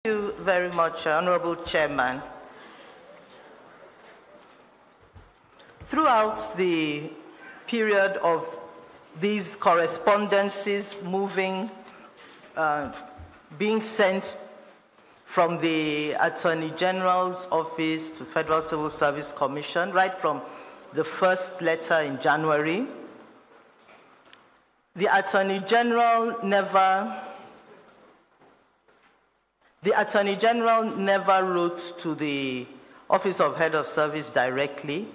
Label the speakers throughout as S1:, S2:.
S1: Thank you very much, Honorable Chairman. Throughout the period of these correspondences being sent from the Attorney General's office to Federal Civil Service Commission, right from the first letter in January, the Attorney General never wrote to the Office of Head of Service directly.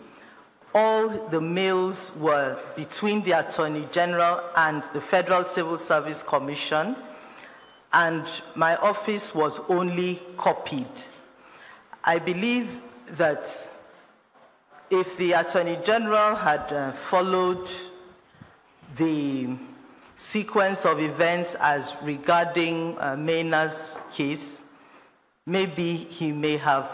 S1: All the mails were between the Attorney General and the Federal Civil Service Commission, and my office was only copied. I believe that if the Attorney General had followed the sequence of events as regarding Maina's case, maybe he may have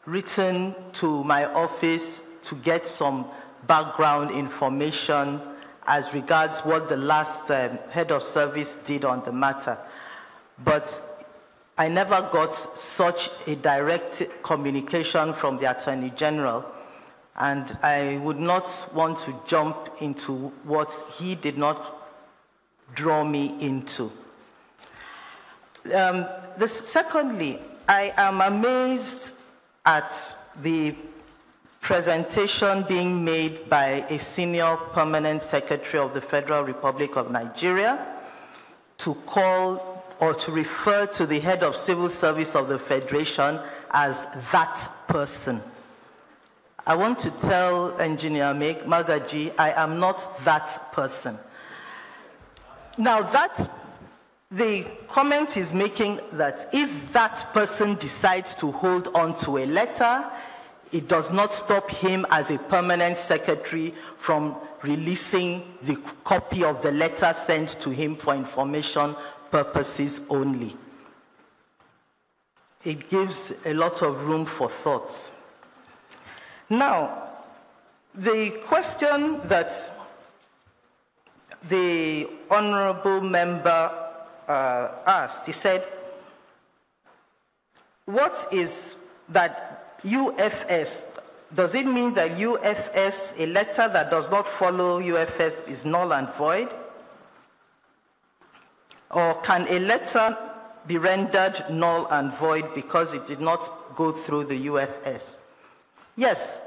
S1: written to my office to get some background information as regards what the last head of service did on the matter. But I never got such a direct communication from the Attorney General, and I would not want to jump into what he did not draw me into. Secondly, I am amazed at the presentation being made by a senior permanent secretary of the Federal Republic of Nigeria to call or to refer to the head of civil service of the Federation as that person. I want to tell Engineer Magaji, I am not that person. Now, the comment is making that if that person decides to hold on to a letter, it does not stop him as a permanent secretary from releasing the copy of the letter sent to him for information purposes only. It gives a lot of room for thoughts. Now, the question that the honorable member asked, he said, what is that UFS? Does it mean that UFS, a letter that does not follow UFS, is null and void? Or can a letter be rendered null and void because it did not go through the UFS? Yes,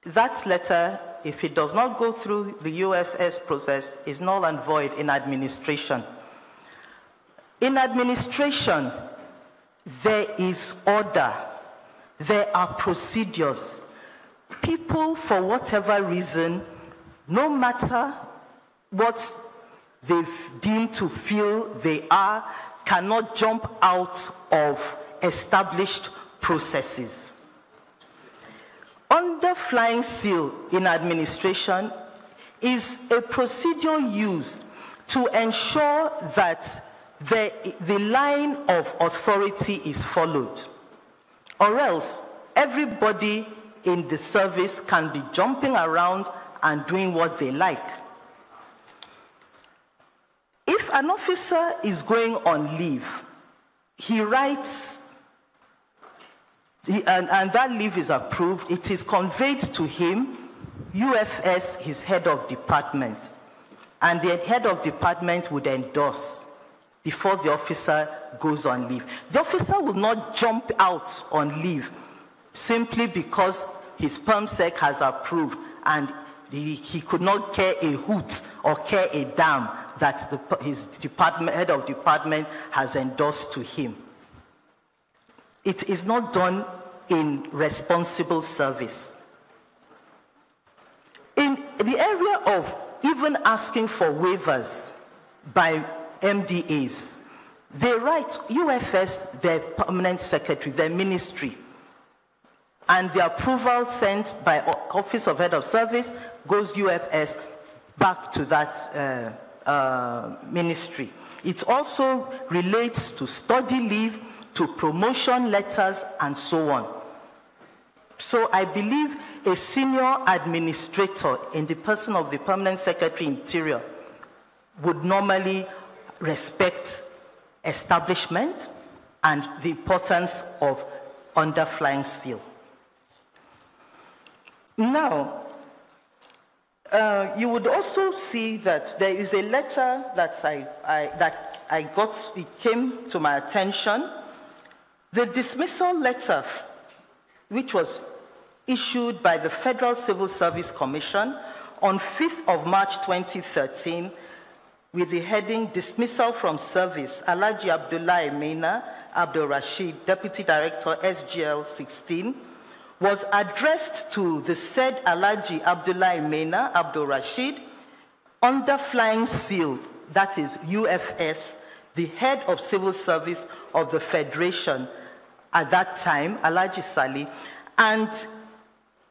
S1: that letter, if it does not go through the UFS process, is null and void in administration. In administration, there is order. There are procedures. People, for whatever reason, no matter what they've deemed to feel they are, cannot jump out of established processes. Under flying seal in administration is a procedure used to ensure that the line of authority is followed, or else everybody in the service can be jumping around and doing what they like. If an officer is going on leave, he writes, and that leave is approved, it is conveyed to him, UFS, his head of department, and the head of department would endorse before the officer goes on leave. The officer will not jump out on leave simply because his PermSec has approved and he could not care a hoot or care a damn that his head of department has endorsed to him. It is not done in responsible service. In the area of even asking for waivers by MDAs, they write UFS, their permanent secretary, their ministry, and the approval sent by Office of Head of Service goes UFS back to that ministry. It also relates to study leave, to promotion letters, and so on. So I believe a senior administrator in the person of the Permanent Secretary Interior would normally respect establishment, and the importance of underflying seal. Now, you would also see that there is a letter that I got, it came to my attention. The dismissal letter, which was issued by the Federal Civil Service Commission on 5th of March 2013, with the heading Dismissal from Service, Alhaji Abdullahi Maina Abdul Rashid, Deputy Director, SGL 16, was addressed to the said Alhaji Abdullahi Maina Abdul Rashid, under flying seal, that is UFS, the head of civil service of the Federation at that time, Alhaji Sali, and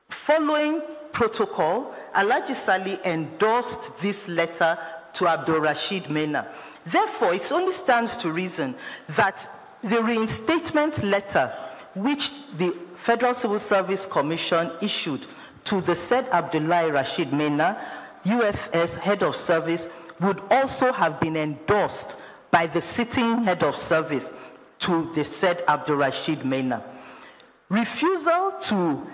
S1: following protocol, Alhaji Sali endorsed this letter to Abdul Rashid Maina. Therefore, it only stands to reason that the reinstatement letter which the Federal Civil Service Commission issued to the said Abdullahi Rashid Maina, UFS head of service, would also have been endorsed by the sitting head of service to the said Abdul Rashid Maina. Refusal to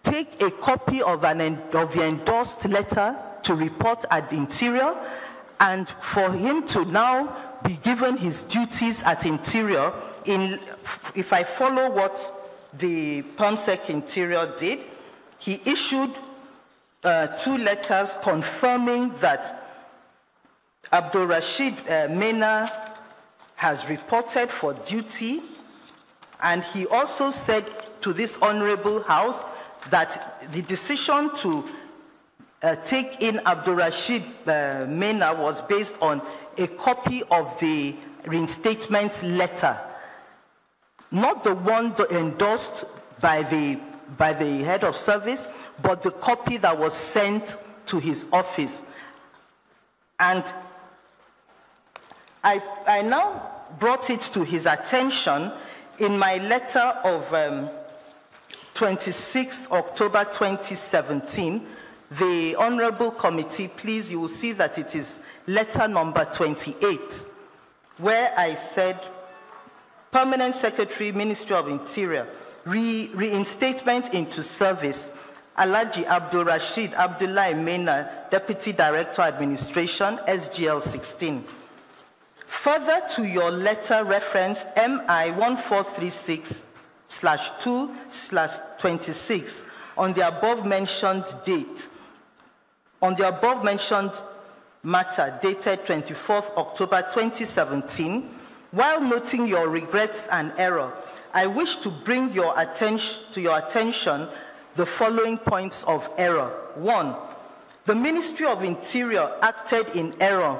S1: take a copy of the endorsed letter to report at the Interior, and for him to now be given his duties at Interior, if I follow what the PERMSEC Interior did, he issued 2 letters confirming that Abdul Rashid Maina has reported for duty, and he also said to this Honorable House that the decision to take in Abdul Rashid Maina was based on a copy of the reinstatement letter, not the one endorsed by the head of service, but the copy that was sent to his office. And I now brought it to his attention in my letter of 26 October 2017. The Honorable Committee, please, you will see that it is letter number 28, where I said, Permanent Secretary, Ministry of Interior, reinstatement into service, Alhaji Abdul Rashid Abdullahi Maina, Deputy Director, Administration, SGL 16. Further to your letter referenced MI 1436/2/26 on the above mentioned date, on the above mentioned matter dated 24th October 2017, while noting your regrets and error, I wish to bring to your attention the following points of error. 1, the Ministry of Interior acted in error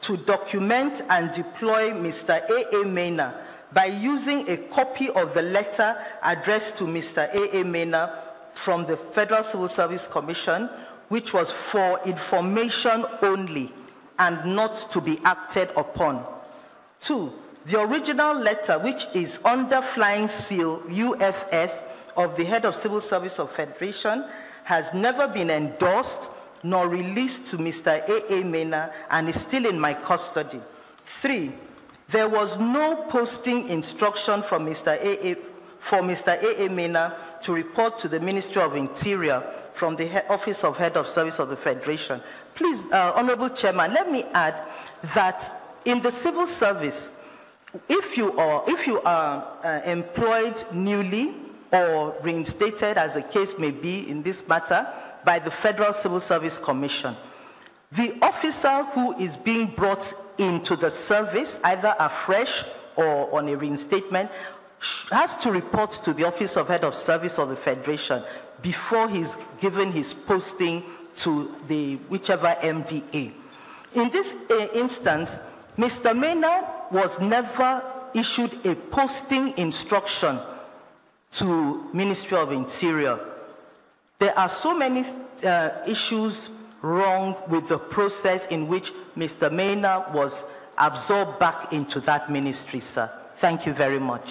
S1: to document and deploy Mr. A.A. Maina by using a copy of the letter addressed to Mr. A.A. Maina from the Federal Civil Service Commission, which was for information only and not to be acted upon. 2, the original letter, which is under flying seal UFS of the head of Civil Service of Federation, has never been endorsed nor released to Mr. A.A. Maina and is still in my custody. 3, there was no posting instruction from Mr. A.A. Maina to report to the Ministry of Interior from the Office of Head of Service of the Federation. Please, Honorable Chairman, let me add that in the civil service, if you are employed newly or reinstated, as the case may be in this matter, by the Federal Civil Service Commission, the officer who is being brought into the service, either afresh or on a reinstatement, has to report to the Office of Head of Service of the Federation before he's given his posting to the whichever MDA. In this instance, Mr. Maina was never issued a posting instruction to Ministry of Interior. There are so many issues wrong with the process in which Mr. Maina was absorbed back into that ministry, sir. Thank you very much.